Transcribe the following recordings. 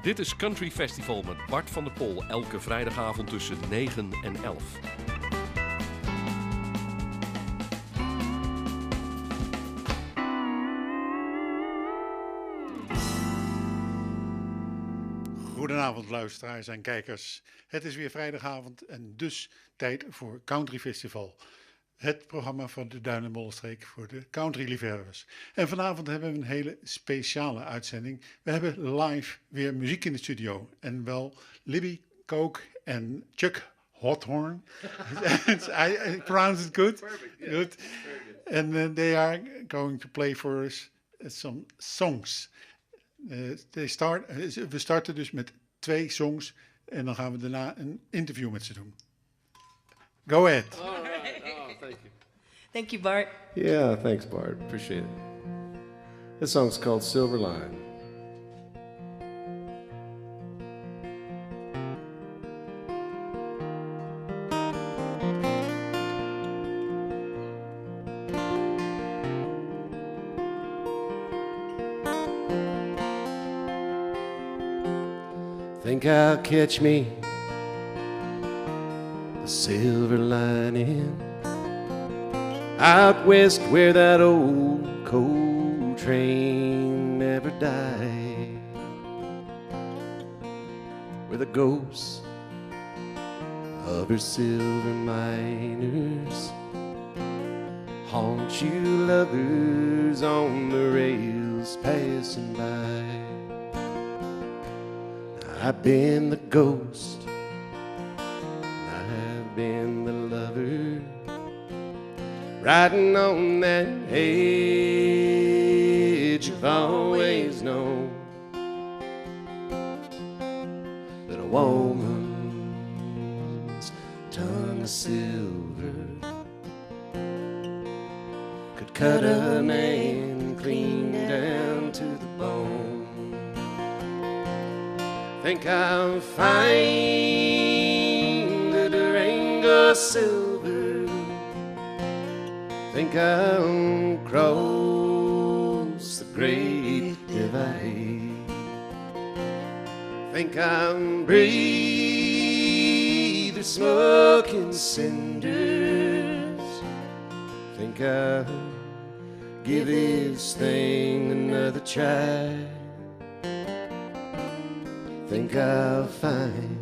Dit is Country Festival met Bart van der Pol. Elke vrijdagavond tussen 9 en 11. Goedenavond luisteraars en kijkers. Het is weer vrijdagavond en dus tijd voor Country Festival. Het programma van de Duin- en Bollenstreek voor de country-liefhebbers. En vanavond hebben we een hele speciale uitzending. We hebben live weer muziek in de studio. En wel Libby, Coke en Chuck Hawthorne. I pronounced it good. Perfect. Yeah. Good. And they are going to play for us some songs. We starten dus met 2 songs en dan gaan we daarna een interview met ze doen. Go ahead. All right. Oh, thank you. Thank you, Bart. Yeah, thanks, Bart. Appreciate it. This song's called Silver Line. Think I'll catch me a silver lining out west where that old coal train never died, where the ghosts of her silver miners haunt you lovers on the rails passing by. I've been the ghost, I've been the lover, riding on that edge. You've always known that a woman's tongue of silver could cut a man clean down to the bone. Think I'll find the Durango silver. Think I'll cross the great divide. Think I'll breathe the smoking cinders. Think I'll give this thing another try. Think I'll find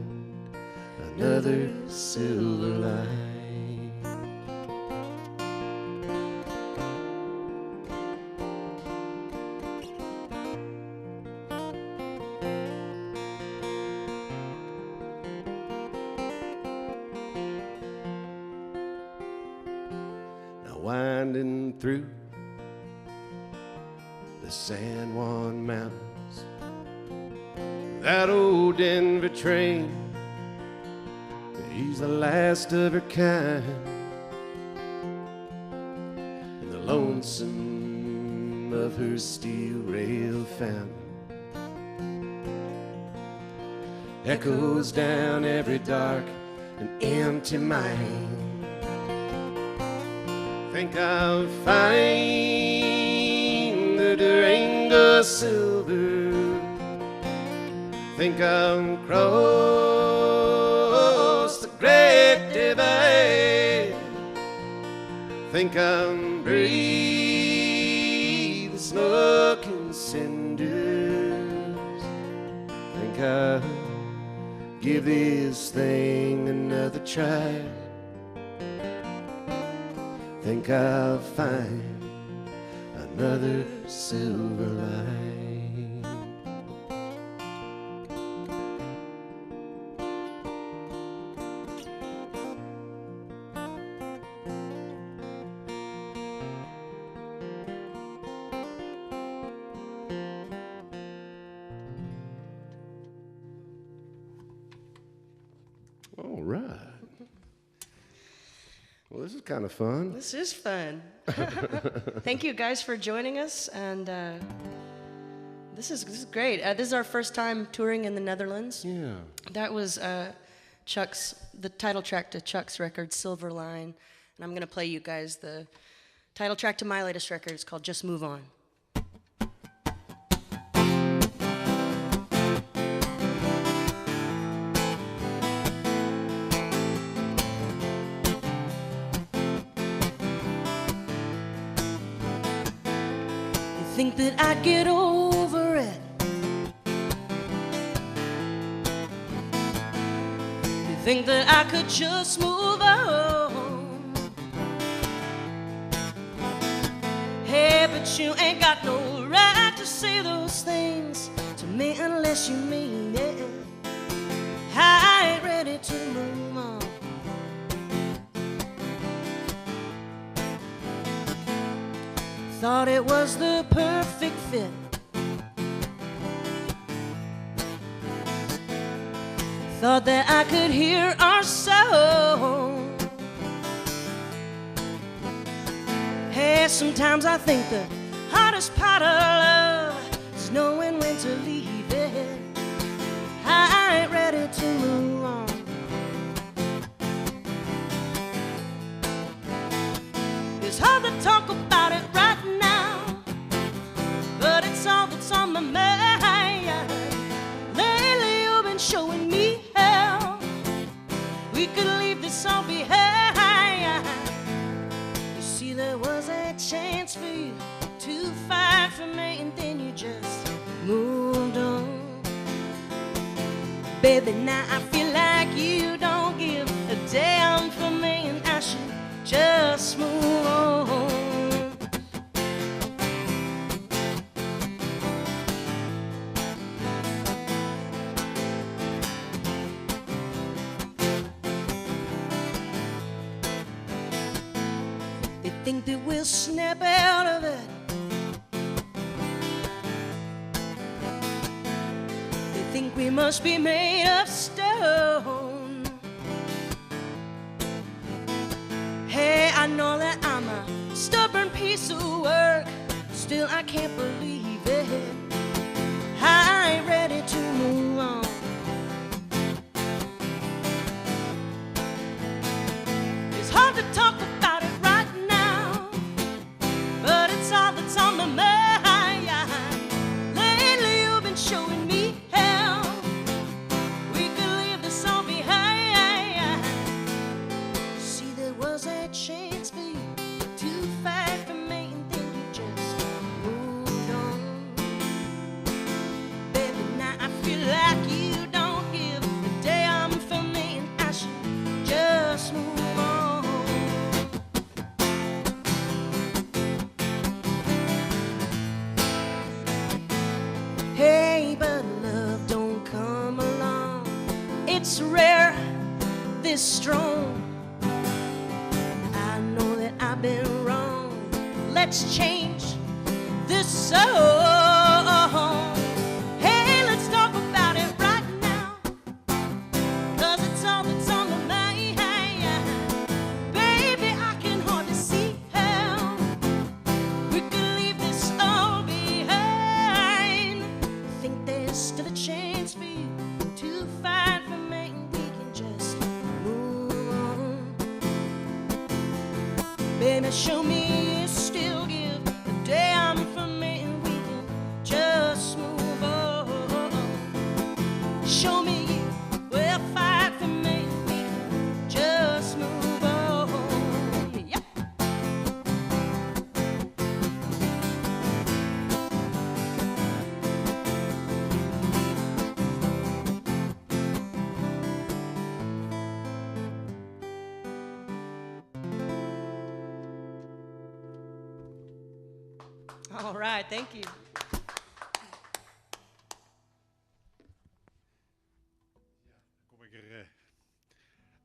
another silver line. Now winding through the San Juan Mountains, that old Denver train, he's the last of her kind, and the lonesome of her steel rail fountain echoes down every dark and empty mine. Think I'll find the Durango silver. Think I'll cross the great divide. Think I'll breathe the smoking cinders. Think I'll give this thing another try. Think I'll find another silver line. All right. Well, this is kind of fun. This is fun. Thank you guys for joining us, and this is great. This is our first time touring in the Netherlands. Yeah. That was the title track to Chuck's record, Silver Line, and I'm going to play you guys the title track to my latest record. It's called Just Move On. think that I'd get over it? You think that I could just move on? Hey, but you ain't got no right to say those things to me unless you mean it. I ain't ready to move on. Thought it was the perfect fit. Thought that I could hear our song. Hey, sometimes I think the hardest part of love is knowing when to leave it. I ain't ready to move on. It's hard to talk about it right now, but it's all that's on my mind. Lately you've been showing me how we could leave this all behind. You see, there was a chance for you to fight for me, and then you just moved on. Baby, now I feel like you don't give a damn for me, and I should just move on. They think that we'll snap out of it. They think we must be made of stone. Hey, I know that I'm a stubborn piece of work, still I can't believe it. I ain't ready to move on. It's hard to talk about it right now, but it's all that's on my mind. Lately you've been showing me how we could leave this all behind. See, there was a chance for you to fight for me, and then you just moved on. Baby, now I feel like you don't give a damn for me, and I should just move on. Hey, but love don't come along. It's rare, this strong. I know that I've been wrong. Let's change this song. Hey, let's talk about it right now, 'cause it's all that's on my mind. Baby, I can hardly see how we could leave this all behind. Think there's still a chance for you to fight for me, and we can just move on. Baby, show me you still give a damn for me, and we can just move on. Show me you will fight for me, and we can just move on. Yeah. All right, thank you.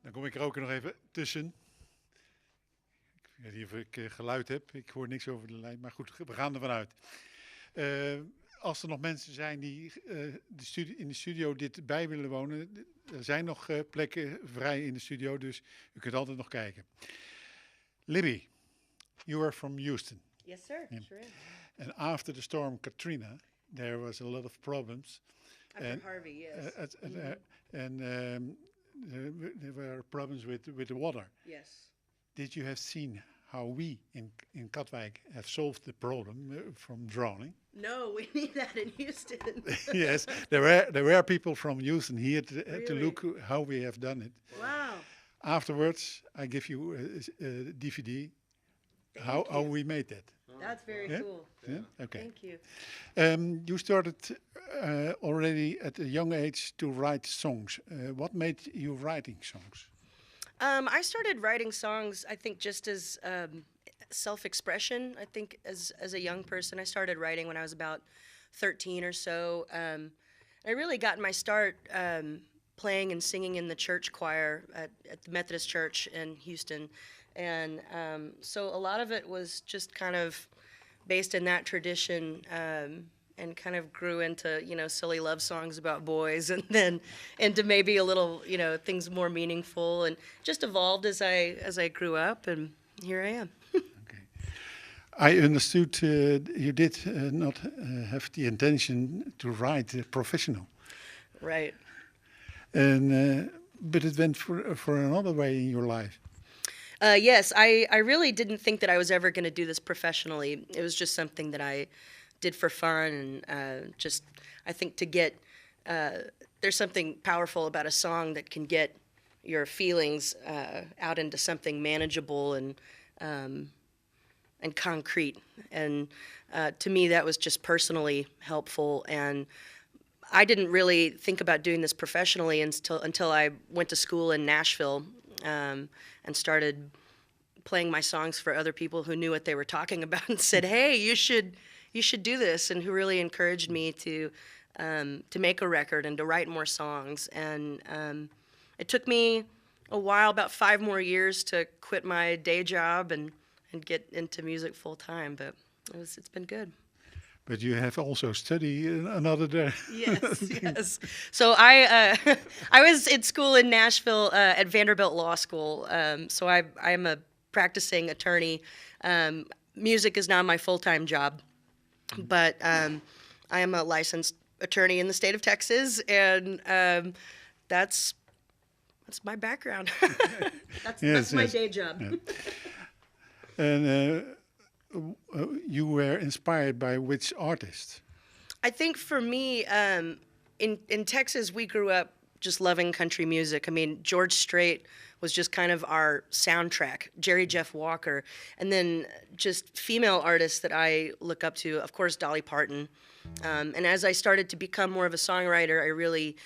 Dan kom ik er ook nog even tussen. Ik weet niet of ik geluid heb. Ik hoor niks over de lijn, maar goed, we gaan ervan uit. Als er nog mensen zijn die in de studio dit bij willen wonen, er zijn nog plekken vrij in de studio, dus u kunt altijd nog kijken. Libby, you are from Houston. Yes, sir. Yeah. Sure is. And after the storm Katrina, there was a lot of problems. After Harvey, yes. There were problems with the water. Yes. Did you have seen how we in Katwijk have solved the problem from drowning? No, we need that in Houston. Yes, there were people from Houston here to Really? look how we have done it. Wow. Afterwards, I give you a DVD how we made that. That's very Yeah? cool. Yeah. Okay. Thank you. You started already at a young age to write songs. What made you writing songs? I started writing songs, I think, just as self-expression. I think as a young person, I started writing when I was about 13 or so. I really got my start playing and singing in the church choir at the Methodist Church in Houston. And so a lot of it was just kind of based in that tradition, and kind of grew into, silly love songs about boys, and then into maybe a little, things more meaningful, and just evolved as I grew up, and here I am. Okay. I understood you did not have the intention to write professional, Right. and but it went for another way in your life. Yes, I really didn't think that I was ever going to do this professionally. It was just something that I did for fun, and just, I think to get, there's something powerful about a song that can get your feelings out into something manageable and concrete. And to me, that was just personally helpful. And I didn't really think about doing this professionally until I went to school in Nashville, and started playing my songs for other people who knew what they were talking about and said, "Hey, you should do this," and who really encouraged me to make a record and to write more songs. And it took me a while, about 5 more years, to quit my day job and get into music full time. But it's been good. But you have also studied another day. Yes, yes. So I I was in school in Nashville at Vanderbilt Law School. So I'm a practicing attorney. Music is now my full-time job, but I am a licensed attorney in the state of Texas, and that's my background. That's my day job. Yeah. And you were inspired by which artist? I think for me, in Texas, we grew up just loving country music. I mean, George Strait was just kind of our soundtrack, Jerry Jeff Walker. And then just female artists that I look up to, of course, Dolly Parton. And as I started to become more of a songwriter, I really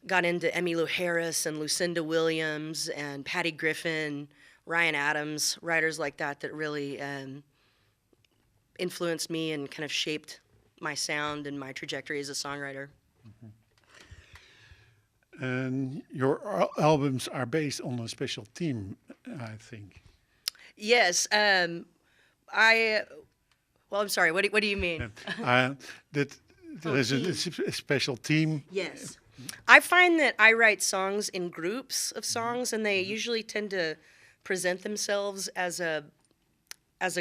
got into Emmylou Harris and Lucinda Williams and Patty Griffin, Ryan Adams, writers like that really influenced me and kind of shaped my sound and my trajectory as a songwriter. Mm-hmm. And your albums are based on a special theme, I think. Yes. I'm sorry. What do you mean? That there is a special theme. Yes. I find that I write songs in groups of songs, and they usually tend to present themselves as a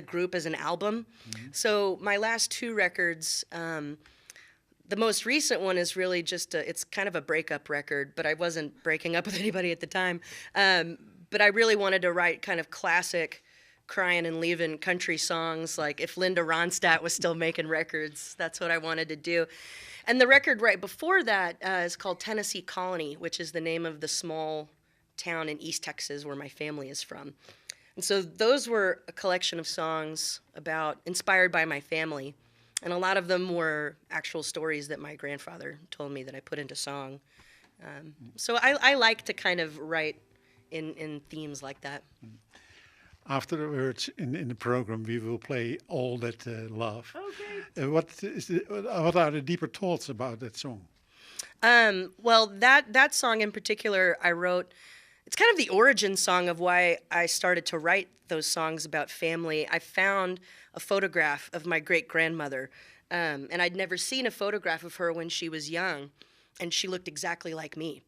group, as an album. Mm-hmm. So my last 2 records, the most recent one is really just it's kind of a breakup record, but I wasn't breaking up with anybody at the time. But I really wanted to write kind of classic crying and leaving country songs, like if Linda Ronstadt was still making records, that's what I wanted to do. And the record right before that is called Tennessee Colony, which is the name of the small town in East Texas where my family is from. And so those were a collection of songs inspired by my family. And a lot of them were actual stories that my grandfather told me that I put into song. So I like to kind of write in themes like that. Afterwards, in the program, we will play All That Love. Oh, great. What are the deeper thoughts about that song? Well, that song in particular, I wrote. It's kind of the origin song of why I started to write those songs about family. I found a photograph of my great-grandmother, and I'd never seen a photograph of her when she was young, and she looked exactly like me.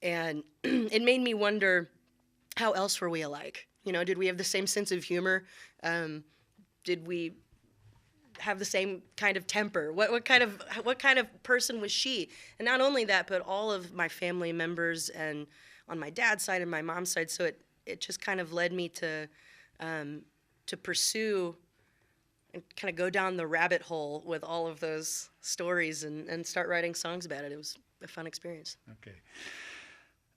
And it made me wonder, how else were we alike? Did we have the same sense of humor? Did we have the same kind of temper? What kind of person was she? And not only that, but all of my family members, and on my dad's side and my mom's side. So it just kind of led me to pursue and kind of go down the rabbit hole with all of those stories and start writing songs about it. It was a fun experience.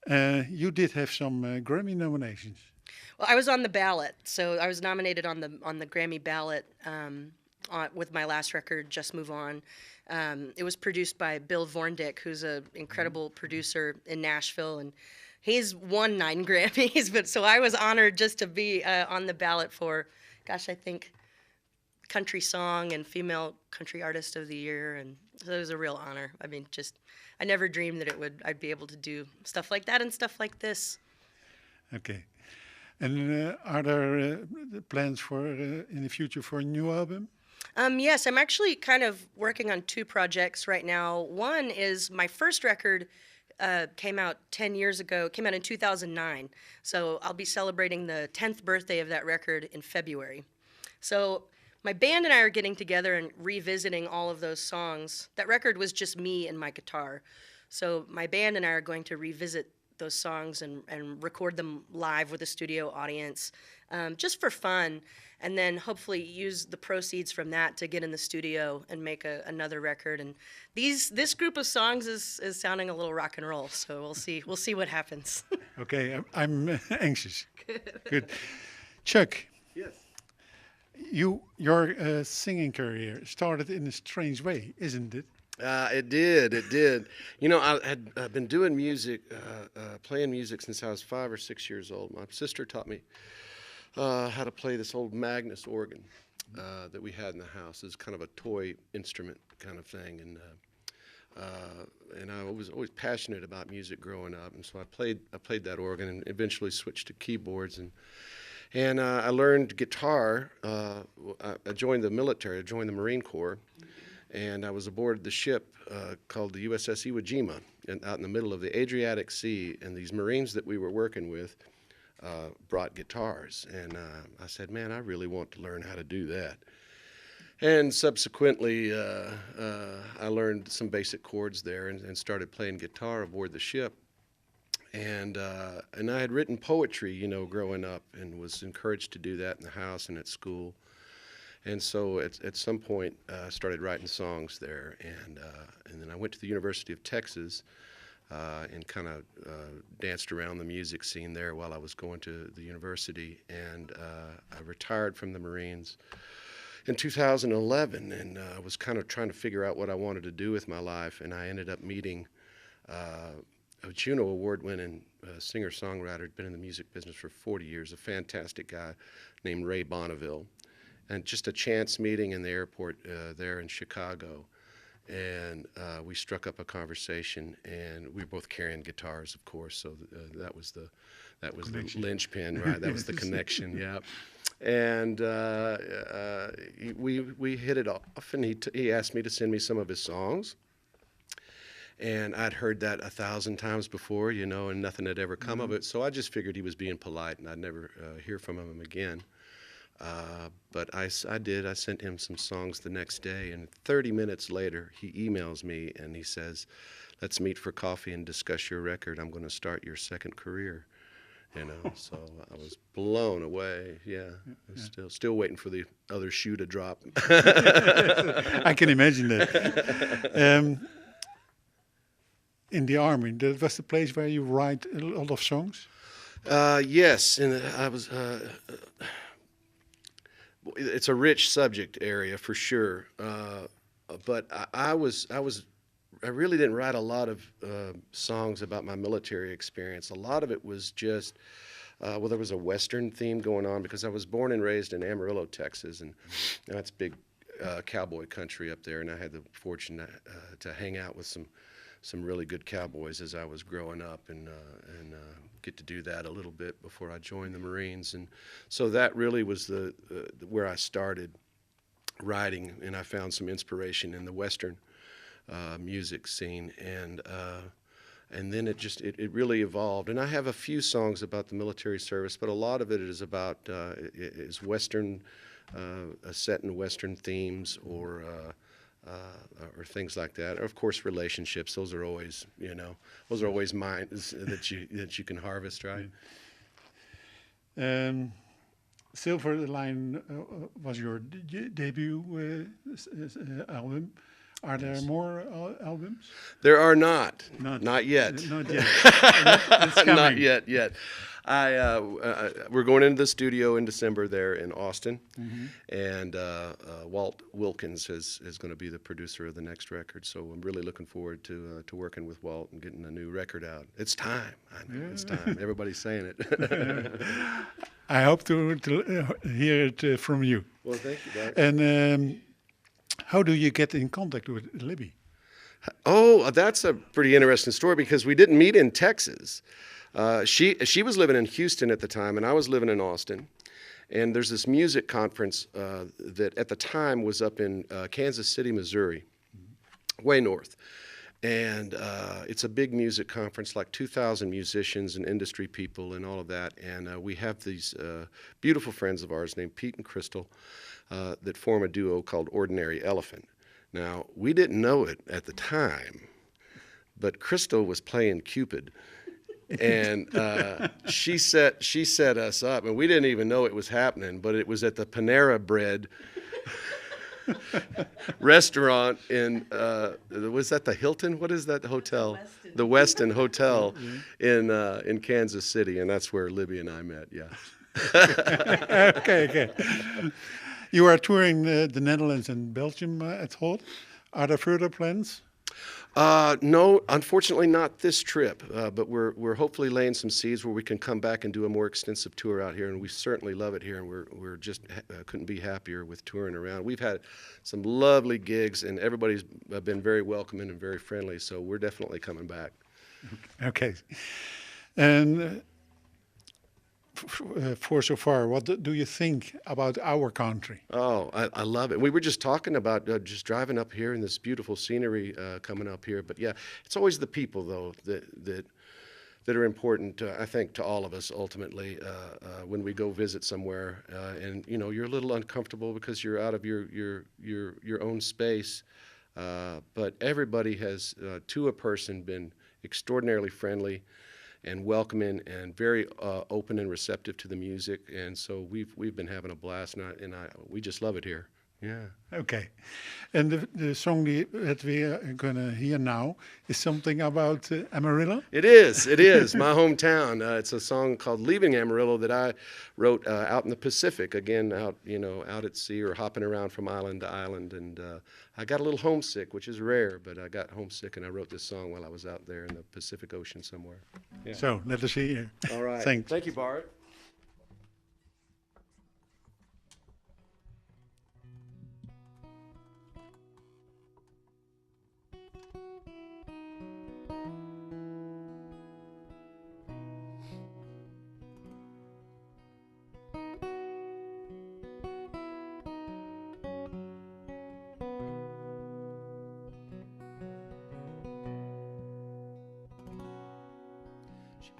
Okay. You did have some Grammy nominations. Well, I was on the ballot, so I was nominated on the Grammy ballot with my last record, Just Move On. It was produced by Bill Vorndick, who's an incredible producer in Nashville, and he's won 9 Grammys. But so I was honored just to be on the ballot for, gosh, I think Country Song and Female Country Artist of the Year, and so it was a real honor. I mean, I never dreamed that I'd be able to do stuff like that and stuff like this. Okay. And are there plans for in the future for a new album? Yes, I'm actually kind of working on 2 projects right now. One is my first record came out 10 years ago, came out in 2009. So I'll be celebrating the 10th birthday of that record in February. So my band and I are getting together and revisiting all of those songs. That record was just me and my guitar. So my band and I are going to revisit those songs and record them live with a studio audience, just for fun, and then hopefully use the proceeds from that to get in the studio and make another record. And this group of songs is sounding a little rock and roll, so we'll see what happens. Okay, I'm anxious. Good. Chuck. Yes. Your singing career started in a strange way, isn't it? It did. You know, I've been doing music, playing music since I was 5 or 6 years old. My sister taught me how to play this old Magnus organ that we had in the house. It's kind of a toy instrument kind of thing, and I was always passionate about music growing up, and so I played that organ and eventually switched to keyboards and I learned guitar. I joined the military. I joined the Marine Corps. And I was aboard the ship called the USS Iwo Jima, out in the middle of the Adriatic Sea. And these Marines that we were working with brought guitars. And I said, man, I really want to learn how to do that. And subsequently, I learned some basic chords there and started playing guitar aboard the ship. And I had written poetry, you know, growing up, and was encouraged to do that in the house and at school. And so at some point, I started writing songs there, and then I went to the University of Texas and kind of danced around the music scene there while I was going to the university. And I retired from the Marines in 2011, and I was kind of trying to figure out what I wanted to do with my life, and I ended up meeting a Juno Award-winning singer-songwriter, had been in the music business for 40 years, a fantastic guy named Ray Bonneville. And just a chance meeting in the airport there in Chicago, and we struck up a conversation, and we were both carrying guitars, of course. So that was the linchpin, right? That was the connection, yeah. And we hit it off, and he asked me to send me some of his songs, and I'd heard that 1,000 times before, you know, and nothing had ever come of it. So I just figured he was being polite, and I'd never hear from him again. But I did. I sent him some songs the next day, and 30 minutes later, he emails me and he says, "Let's meet for coffee and discuss your record. I'm going to start your second career." You know, so I was blown away. Yeah, still waiting for the other shoe to drop. I can imagine that. In the army, that was the place where you write a lot of songs. Yes, and I was. It's a rich subject area for sure, but I really didn't write a lot of songs about my military experience. A lot of it was just, well, there was a Western theme going on because I was born and raised in Amarillo, Texas, and that's big cowboy country up there, and I had the fortune to hang out with some really good cowboys as I was growing up, and get to do that a little bit before I joined the Marines. And so that really was where I started writing, and I found some inspiration in the Western music scene, and then it really evolved. And I have a few songs about the military service, but a lot of it is about is Western, set in Western themes, or things like that. Or of course, relationships. Those are always, mines that you can harvest, right? Silver Line was your debut album. Are there more albums? There are not. Not yet. Not yet. It's coming. Not yet. We're going into the studio in December there in Austin, and Walt Wilkins is going to be the producer of the next record. So I'm really looking forward to working with Walt and getting a new record out. It's time. I know it's time. Everybody's saying it. I hope to hear it from you. Well, thank you, Bart. And how do you get in contact with Libby? Oh, that's a pretty interesting story because we didn't meet in Texas. She was living in Houston at the time, and I was living in Austin. And there's this music conference that at the time was up in Kansas City, Missouri, way north. And it's a big music conference, like 2,000 musicians and industry people and all of that. And we have these beautiful friends of ours named Pete and Crystal that form a duo called Ordinary Elephant. Now, we didn't know it at the time, but Crystal was playing Cupid. And she set us up, and we didn't even know it was happening, but it was at the Panera Bread restaurant in, was that the Hilton? What is that hotel? The Westin Hotel in Kansas City, and that's where Libby and I met, yeah. Okay. You are touring the Netherlands and Belgium at Holt. Are there further plans? No, unfortunately not this trip, but we're hopefully laying some seeds where we can come back and do a more extensive tour out here, and we certainly love it here, and we're just couldn't be happier with touring around. We've had some lovely gigs, and everybody's been very welcoming and very friendly, so we're definitely coming back. Okay. And for so far, what do you think about our country? Oh, I love it. We were just talking about just driving up here and this beautiful scenery coming up here. But yeah, it's always the people though that are important. I think to all of us ultimately when we go visit somewhere, and you know you're a little uncomfortable because you're out of your own space. But everybody has, to a person, been extraordinarily friendly and welcoming and very open and receptive to the music, and so we've been having a blast, and we just love it here. Yeah. Okay. And the song that we are going to hear now is something about Amarillo? It is my hometown. It's a song called Leaving Amarillo that I wrote out in the Pacific, again out at sea or hopping around from island to island, and I got a little homesick, which is rare, but I got homesick and I wrote this song while I was out there in the Pacific Ocean somewhere. Yeah. So let us hear. All right. Thanks. Thank you, Bart.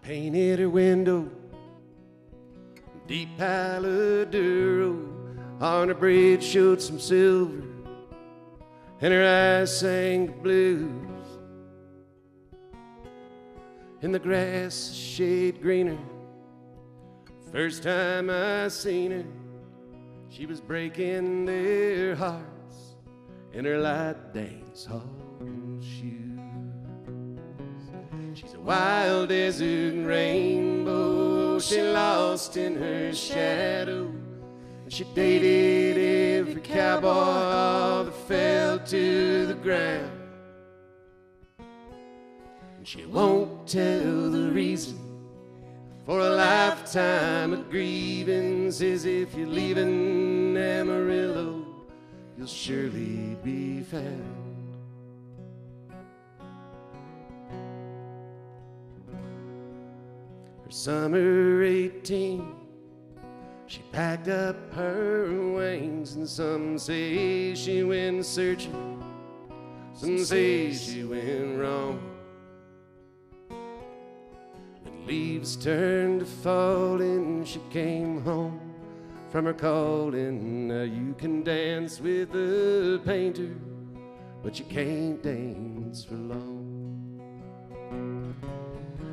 Painted her window deep Palo Duro. On her braid showed some silver, and her eyes sang the blues. In the grass a shade greener, first time I seen her, she was breaking their hearts in her light dance hall shoes. She's a wild desert rainbow, she lost in her shadow. And she dated every cowboy that fell to the ground. And she won't tell the reason for a lifetime of grieving. Says if you're leaving Amarillo, you'll surely be found. Summer 18, she packed up her wings, and some say she went searching, some say she went wrong. When leaves turned to falling, she came home from her calling. Now you can dance with a painter, but you can't dance for long.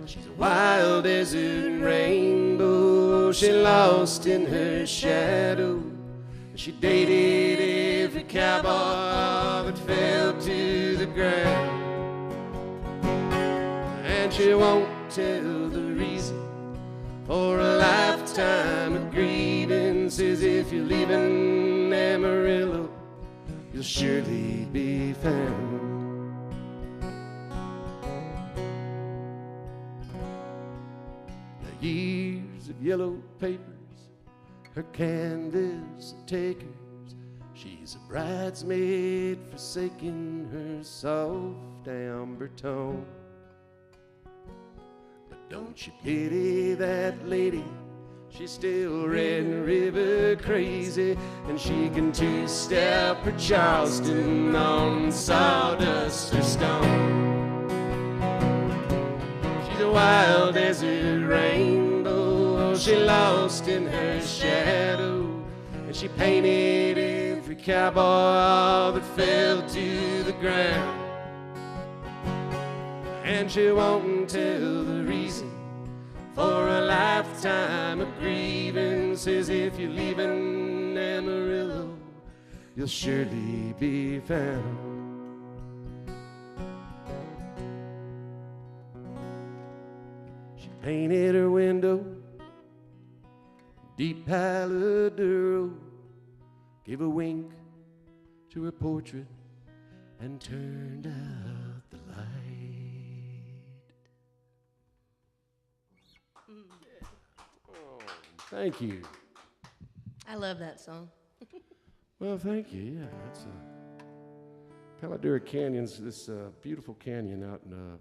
She's a wild desert rainbow, she lost in her shadow. She dated every cowboy that fell to the ground. And she won't tell the reason for a lifetime of grieving. Says if you're leaving Amarillo, you'll surely be found. The years of yellow papers, her canvas takers, she's a bridesmaid forsaking her soft amber tone. But don't you pity that lady, she's still Red River crazy, and she can two-step her Charleston on sawdust or stone. She's a wild desert rainbow, she lost in her shadow, and she painted every cowboy that fell to the ground. And she won't tell the reason for a lifetime of grieving. Says if you're leaving Amarillo, you'll surely be found. She painted her window deep pallid duro, gave a wink to her portrait and turned out the light. Oh, thank you. I love that song. Well, thank you. Yeah, that's Paladura Canyon's this beautiful canyon out in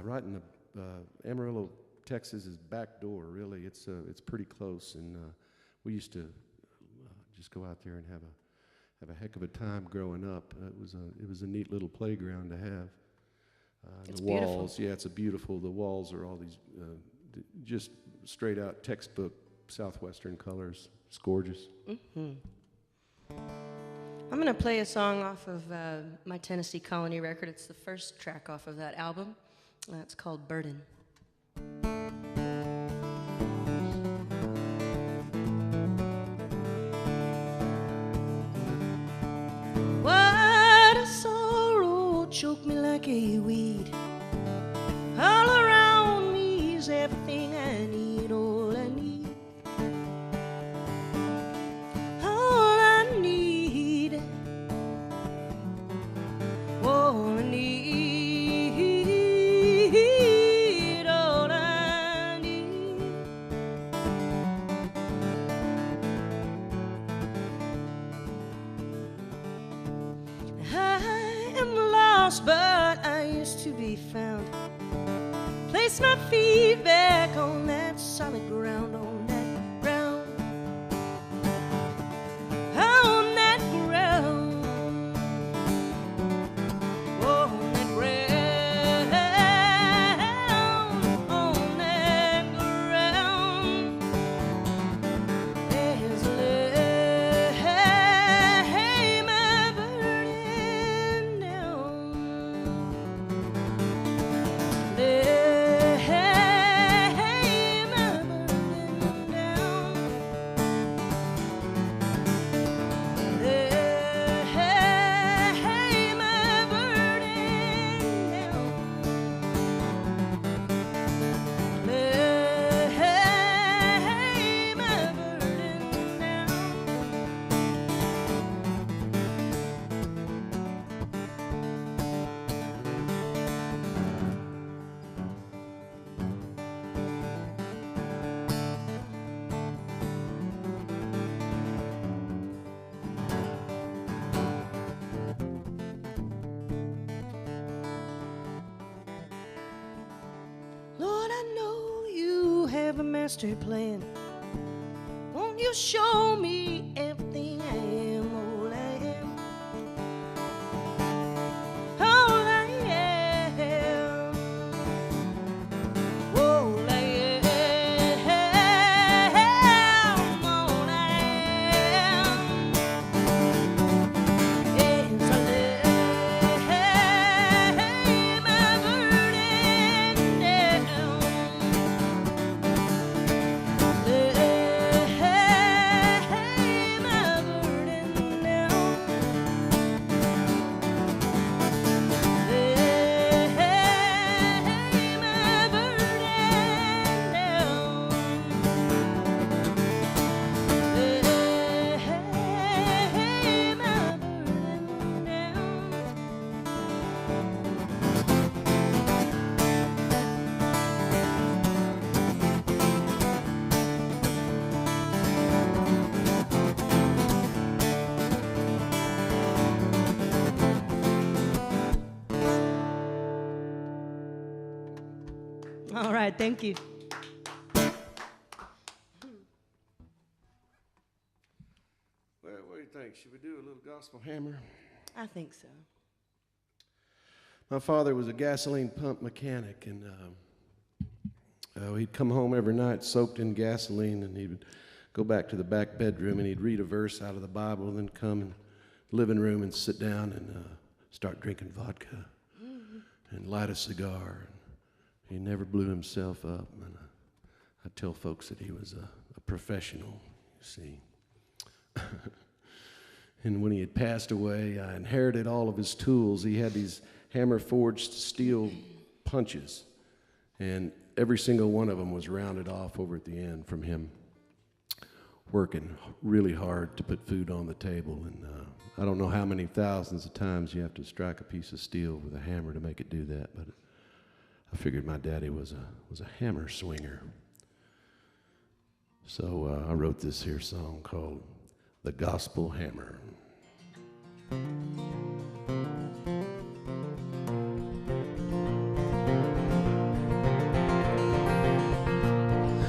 right in the Amarillo, Texas's back door. Really, it's pretty close, and we used to just go out there and have a heck of a time growing up. It was a neat little playground to have. It's the walls, beautiful. yeah, it's a beautiful. The walls are all these just straight out textbook southwestern colors. It's gorgeous. Mm-hmm. I'm going to play a song off of my Tennessee Colony record. It's the first track off of that album. It's called Burden. What a sorrow choked me like a weed. All around me is everything I need, all I need. All I need. All I need. All I need. I am lost, but I used to be found. Place my feet back on that solid ground, on that ground, on that ground, on that ground, on that ground. There's a lay my burden down. Lord, I know you have a master plan. Won't you show me everything I am, all I am, all I am, all I am, all I am. Yes, I lay my burden down. Lay my All right, thank you. Well, what do you think? Should we do a little gospel hammer? I think so. My father was a gasoline pump mechanic, and he'd come home every night soaked in gasoline, and he would go back to the back bedroom, and he'd read a verse out of the Bible, and then come in the living room and sit down and start drinking vodka and light a cigar. And he never blew himself up. And I tell folks that he was a professional, you see. And when he had passed away, I inherited all of his tools. He had these hammer-forged steel punches, and every single one of them was rounded off over at the end from him working really hard to put food on the table. And I don't know how many thousands of times you have to strike a piece of steel with a hammer to make it do that, but I figured my daddy was a hammer swinger. So I wrote this here song called The Gospel Hammer.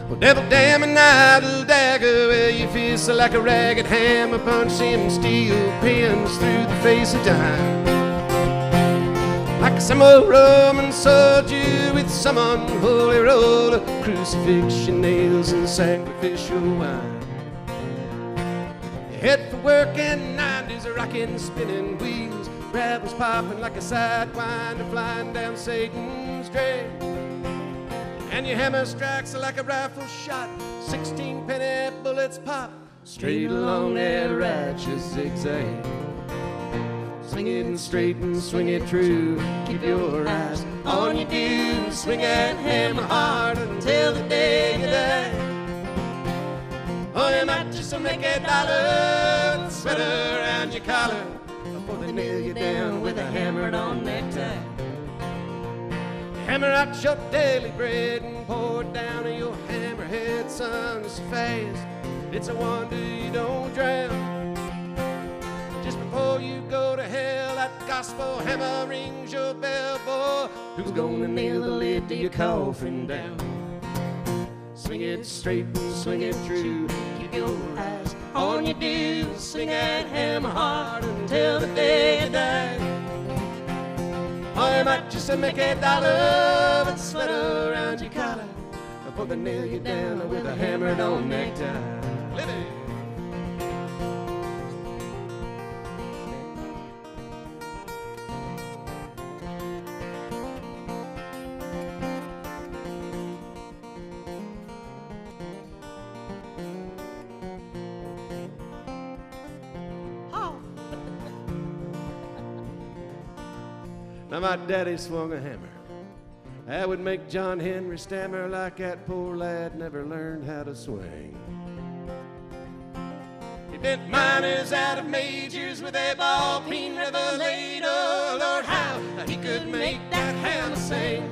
Well, devil damn an idle dagger, where you fist like a ragged hammer, punch them steel pins through the face of time. Like some old Roman soldier with some unholy roll of crucifixion nails and sacrificial wine. Head for work and 90s, rocking, spinning wheels, gravel's popping like a sidewinder flying down Satan's drain. And your hammer strikes like a rifle shot, 16 penny bullets pop straight along that righteous zigzag. Swing it straight and swing it true, keep your eyes on your dues, swing that hammer hard until the day you die. Or you might just make a dollar, sweater around your collar, before they nail you down with a hammered-on necktie. Hammer out your daily bread and pour it down on your hammerhead, son, so fast. It's a wonder you don't drown. Just before you go to hell, that gospel hammer rings your bell, boy. Who's gonna nail the lid to your coffin down? Swing it straight and swing it true, keep your eyes on your dues, swing that hammer hard until the day you die. Or you might just make a dollar with a sweater around your collar, before they nail you down with a hammered-on necktie. Libby. Now my daddy swung a hammer that would make John Henry stammer like that poor lad never learned how to swing. He bent miners out of majors with a ball-peen revelator. Lord, how he could make that hammer sing.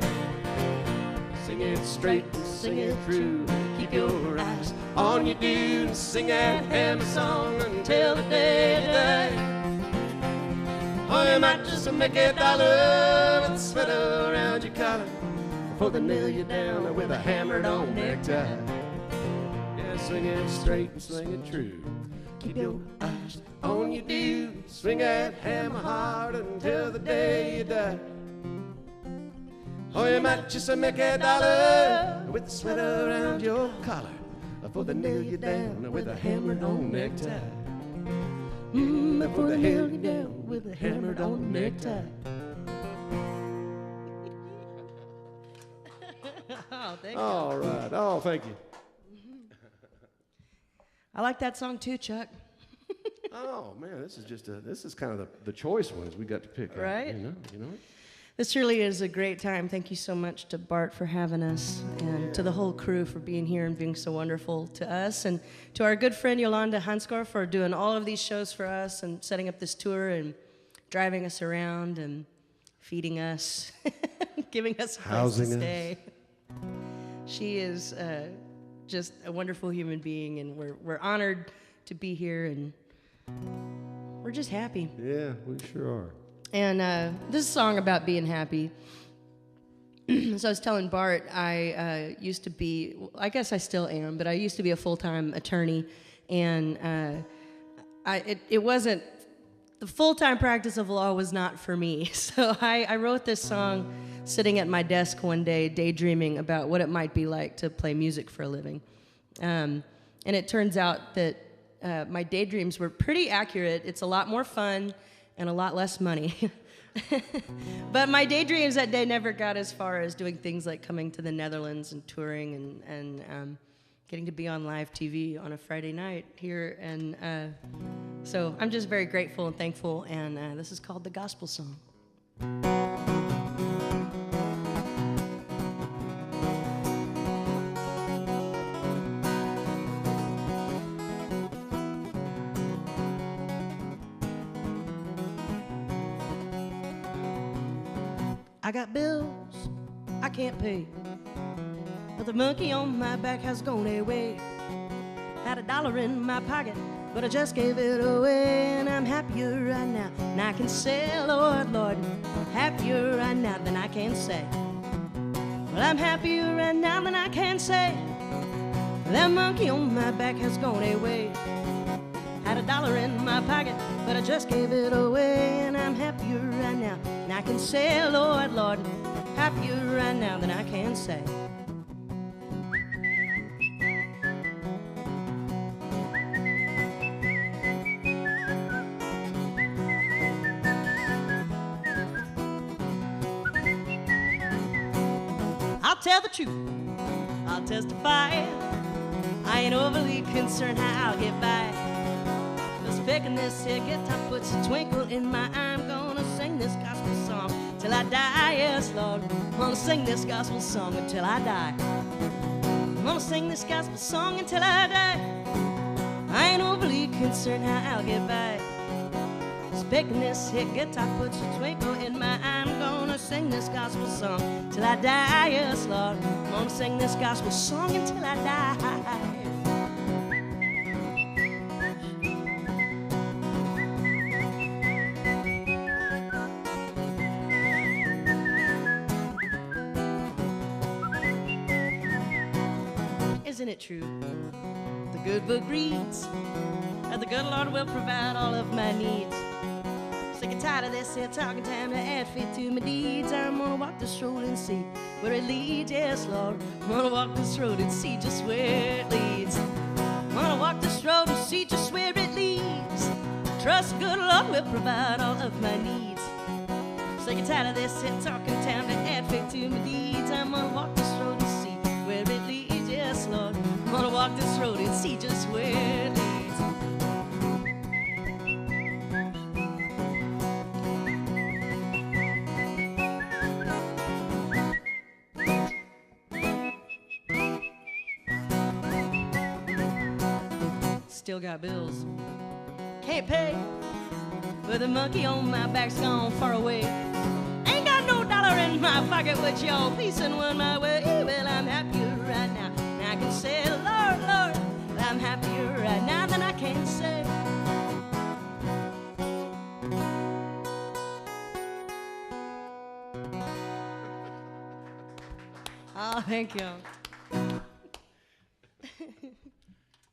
Sing it straight and sing it true, keep your eyes on your dues, sing that hammer song until the day you die. Or you might just make a dollar with a sweater around your collar, before they nail you down with a hammered-on necktie. Yeah, swing it straight and swing it true, keep your eyes on your dues, swing that hammer hard until the day you die. Or you might just make a dollar with a sweater around your collar, before they nail you down with a hammered-on necktie. Before they nail you down with a hammered-on necktie. Oh, thank you. All right. Oh, thank you. I like that song too, Chuck. Oh man, this is kind of the choice ones we got to pick. Right? Out, you know. This really is a great time. Thank you so much to Bart for having us, and to the whole crew for being here and being so wonderful to us, and to our good friend Yolanda Hansgaard for doing all of these shows for us and setting up this tour and driving us around and feeding us, giving us a place Housing to us. stay. She is just a wonderful human being, and we're honored to be here, and we're just happy. Yeah, we sure are. And this song about being happy, So I was telling Bart, I used to be, I guess I still am, but I used to be a full-time attorney, and it wasn't, the full-time practice of law was not for me. So I wrote this song sitting at my desk one day, daydreaming about what it might be like to play music for a living. And it turns out that my daydreams were pretty accurate. It's a lot more fun and a lot less money. But my daydreams that day never got as far as doing things like coming to the Netherlands and touring and getting to be on live TV on a Friday night here. And so I'm just very grateful and thankful, and this is called The Gospel Song. I got bills I can't pay, but the monkey on my back has gone away. Had $1 in my pocket, but I just gave it away, and I'm happier right now than I can say, Lord, Lord, happier right now than I can say. Well, I'm happier right now than I can say. That monkey on my back has gone away. Had $1 in my pocket, but I just gave it away, and I'm happier right now than I can say, Lord, Lord, happier right now than I can say. I'll tell the truth, I'll testify, I ain't overly concerned how I'll get by. Just picking this here guitar puts a twinkle in my eye. I'm gonna sing this gospel song till I die, yes, Lord. I'm gonna sing this gospel song until I die. I'm gonna sing this gospel song until I die. I ain't overly concerned how I'll get by. Just picking this here guitar puts a twinkle in my eye. I'm gonna sing this gospel song till I die, yes, Lord. I'm gonna sing this gospel song until I die. Isn't it true? The good book reads that the good Lord will provide all of my needs. Sick and tired of this here talking, time to add faith to my deeds. I'm gonna walk this road and see where it leads, yes, Lord. I'm gonna walk this road and see just where it leads. I'm gonna walk this road and see just where it leads. Trust the good Lord will provide all of my needs. Sick and tired of this here talking, time to add faith to my deeds. I'm gonna walk this road and see where it leads, yes, Lord. I'm gonna walk this road and see just where it leads. Still got bills, can't pay, but the monkey on my back's gone far away. Ain't got no $1 in my pocket, but y'all please send one my way. Well, I'm happier right now than I can say, Lord, Lord. I'm happier right now than I can say. Oh, thank you.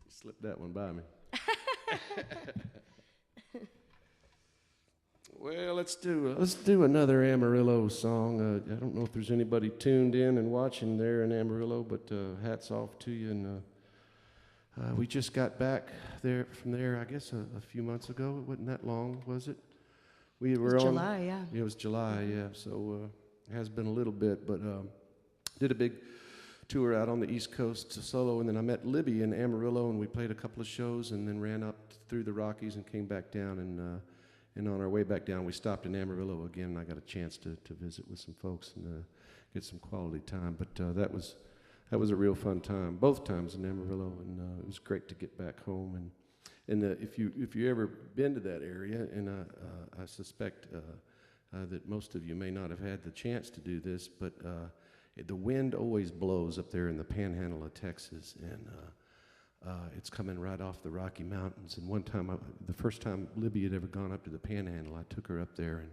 Slipped that one by me. Well, let's do another Amarillo song. I don't know if there's anybody tuned in and watching there in Amarillo, but hats off to you. And we just got back from there, I guess, a few months ago. It wasn't that long, was it? We were on July, yeah. It was July, yeah. So it has been a little bit, but did a big tour out on the East Coast solo, and then I met Libby in Amarillo, and we played a couple of shows, and then ran up through the Rockies and came back down, and on our way back down, we stopped in Amarillo again, and I got a chance to visit with some folks and get some quality time. But that was a real fun time, both times in Amarillo, and it was great to get back home. And if you ever been to that area, and I suspect that most of you may not have had the chance to do this, but the wind always blows up there in the panhandle of Texas, and it's coming right off the Rocky Mountains. And one time, the first time Libby had ever gone up to the panhandle, I took her up there,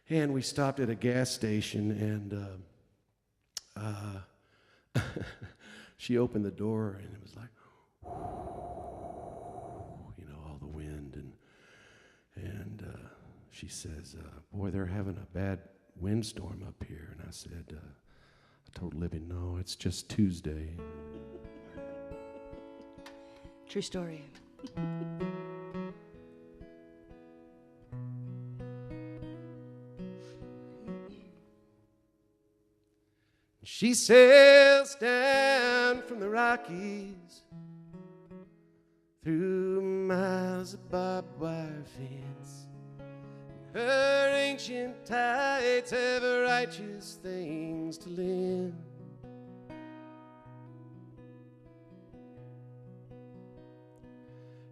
and we stopped at a gas station, and she opened the door and it was like, you know, all the wind, and she says, boy, they're having a bad windstorm up here. And I said, I told Libby, no, it's just Tuesday. True story. She sails down from the Rockies through miles of barbed wire fence. Her ancient tides have righteous things to lend.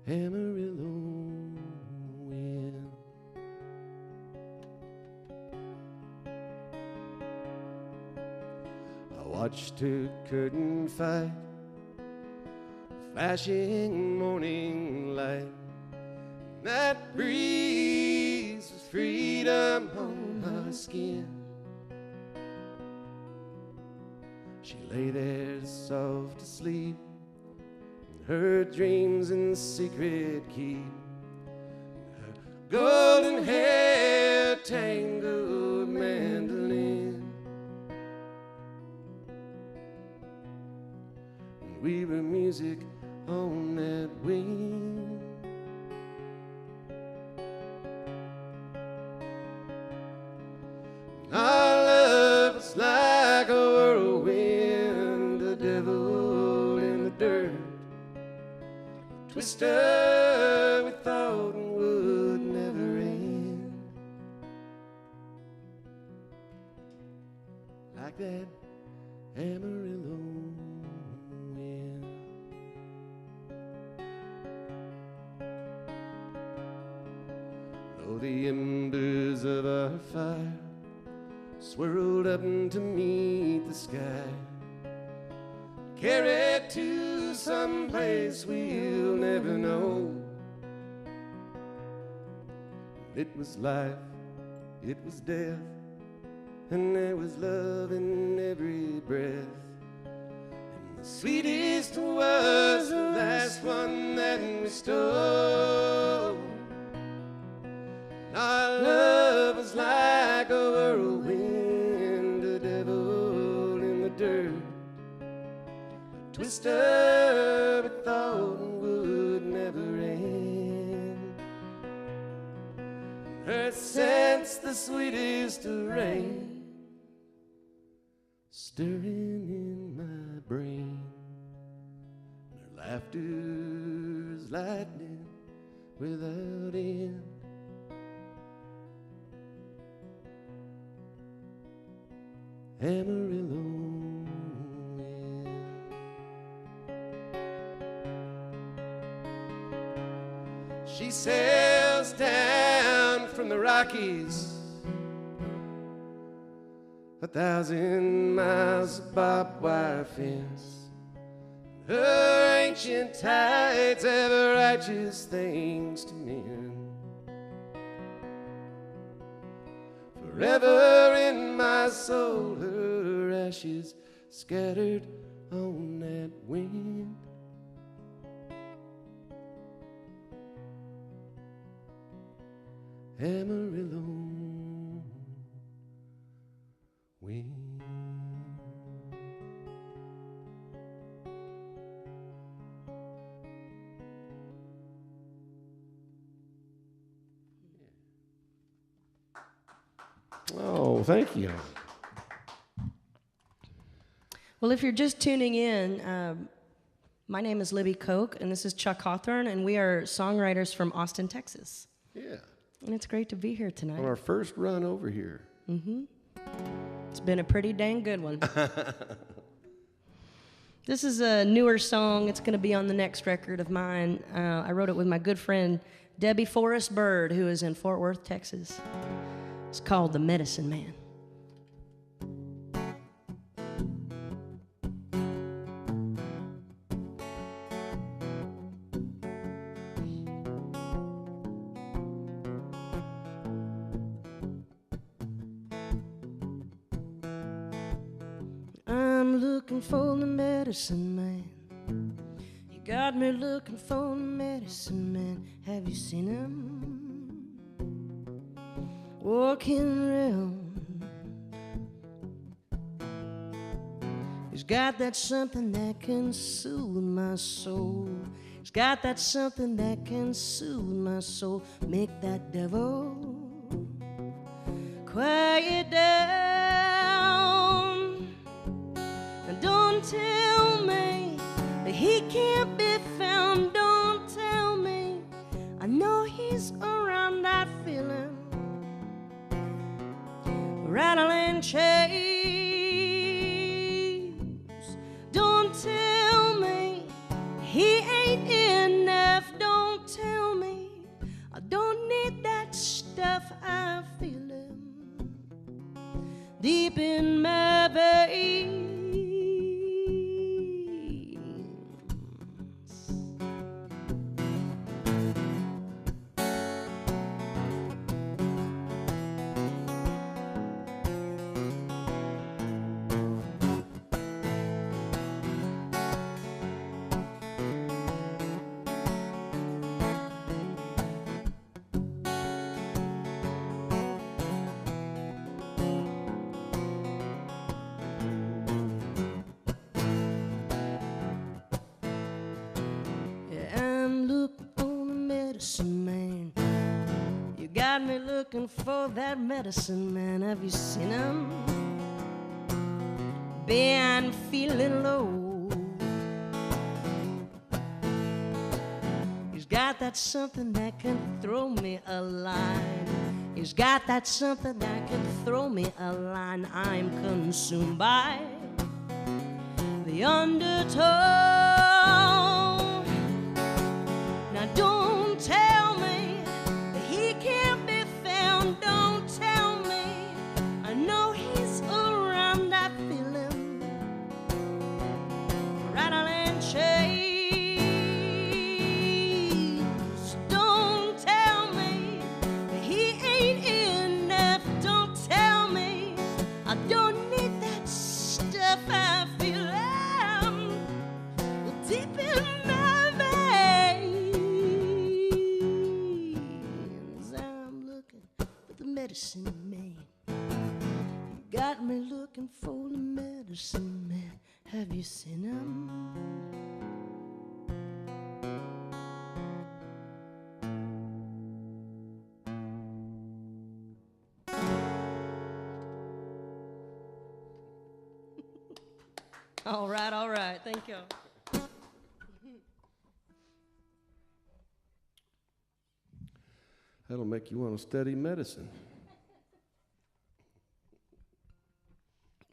Amarillo wind. I watched her curtain fight, flashing morning light. That breeze was freedom on her skin. She lay there soft asleep, her dreams in secret keep. Her golden hair tangled mandolin. And we were music on that wing. Our love was like a whirlwind, a devil in the dirt. Twister we thought would never end. Like that Amarillo wind. Though the embers of our fire swirled up to meet the sky, carried to some place we'll never know. It was life, it was death, and there was love in every breath. And the sweetest was the last one that we stole. Our love was like a whirlwind, a devil in the dirt. Twister we thought would never end. Her scent's the sweetest of rain, stirring in my brain. Her laughter's lightning without end. Amarillo wind. She sails down from the Rockies, 1,000 miles of barbed wire fence. Her ancient tides have righteous things to mend. Forever in my soul, her ashes scattered on that wind. Amarillo wind. Oh, thank you. Well, if you're just tuning in, my name is Libby Koch, and this is Chuck Hawthorne, and we are songwriters from Austin, Texas. Yeah. And it's great to be here tonight. On our first run over here. It's been a pretty dang good one. This is a newer song. It's going to be on the next record of mine. I wrote it with my good friend Debbie Forrest Bird, who is in Fort Worth, Texas. It's called The Medicine Man. looking for the medicine man. You got me looking for the medicine man. Have you seen him walking around? He's got that something that can soothe my soul. He's got that something that can soothe my soul. Make that devil quiet down. And don't tell me that he can't be found. Don't tell me. I know he's around that feeling. Rattling chains. Don't tell me he ain't enough. Don't tell me I don't need that stuff. I feel it deep in my veins. Man, you got me looking for that medicine man. Have you seen him? Been feeling low. He's got that something that can throw me a line. He's got that something that can throw me a line. I'm consumed by the undertow. Now don't tell me that he can't be found. Don't tell me. I know he's around that feeling. Rattling chains. Don't tell me that he ain't enough. Don't tell me I don't need that stuff. I feel deep in my veins. I'm looking for the medicine man. You got me looking for the medicine man. Have you seen him? All right. Thank you. That'll make you want to study medicine.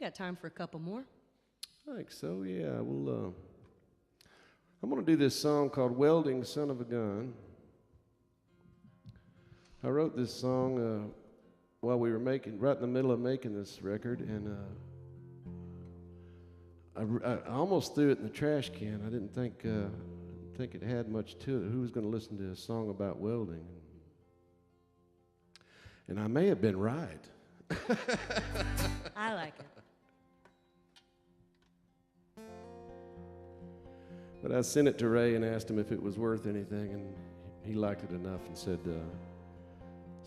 Got time for a couple more? I think so, yeah. Well, I'm going to do this song called Welding Son of a Gun. I wrote this song while we were right in the middle of making this record, and I almost threw it in the trash can. I didn't think it had much to it. Who was going to listen to a song about welding? And I may have been right. I like it. But I sent it to Ray and asked him if it was worth anything, and he liked it enough and said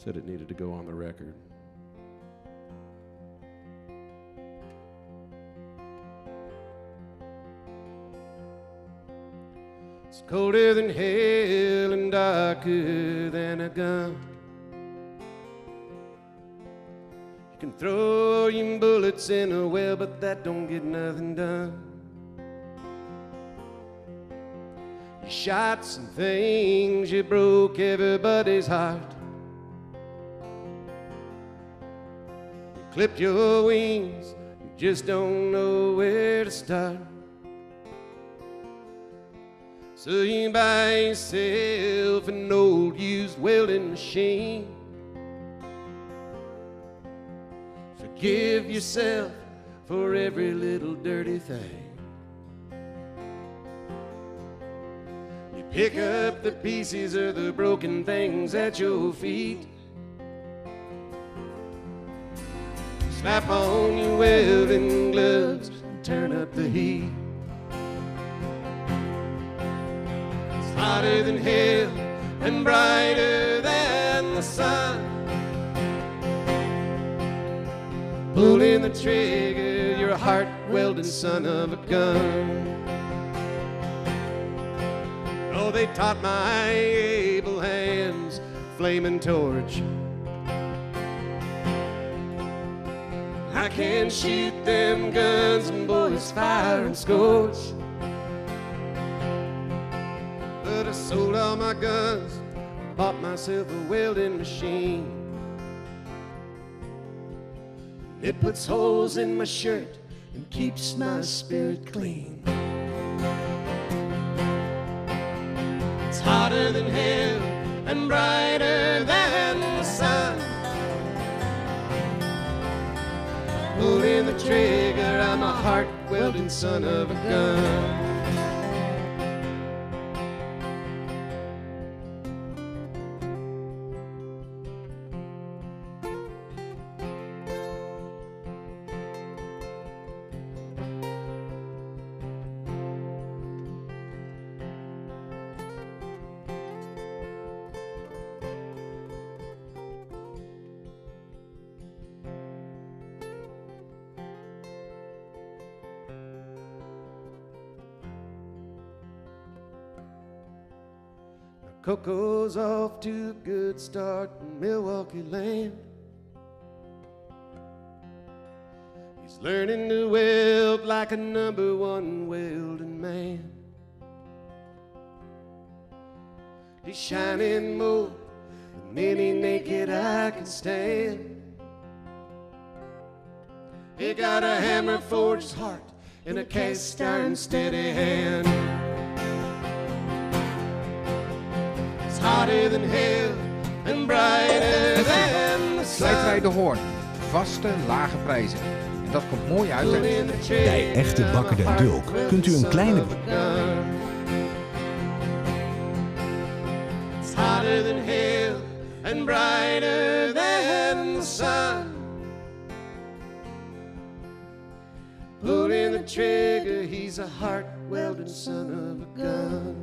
it needed to go on the record. It's colder than hell and darker than a gun. You can throw your bullets in a well, but that don't get nothing done. You shot some things, you broke everybody's heart. You clipped your wings, you just don't know where to start. So you buy yourself an old used welding machine. Forgive yourself for every little dirty thing. You pick up the pieces of the broken things at your feet. Slap on your welding gloves, turn up the heat. It's hotter than hell and brighter than the sun. Pulling the trigger, you're a heart welding son of a gun. Oh, they taught my able hands flaming torch. I can shoot them guns and boys fire and scorch. But I sold all my guns, bought myself a welding machine. It puts holes in my shirt and keeps my spirit clean. It's hotter than hell and brighter than the sun. Pulling the trigger, I'm a heart welding son of a gun. Coco's off to a good start in Milwaukee land. He's learning to weld like a #1 welding man. He's shining more than any naked eye can stand. He got a hammer forged heart and a cast iron steady hand. Hotter than hell and brighter than the sun. Slijterij De Hoorn. Vaste, lage prijzen. En dat komt mooi uit. Bij Echte Bakker den Dulk kunt u een kleine... It's hotter than hell and brighter than the sun. Pulling the trigger, he's a heart welding son of a gun.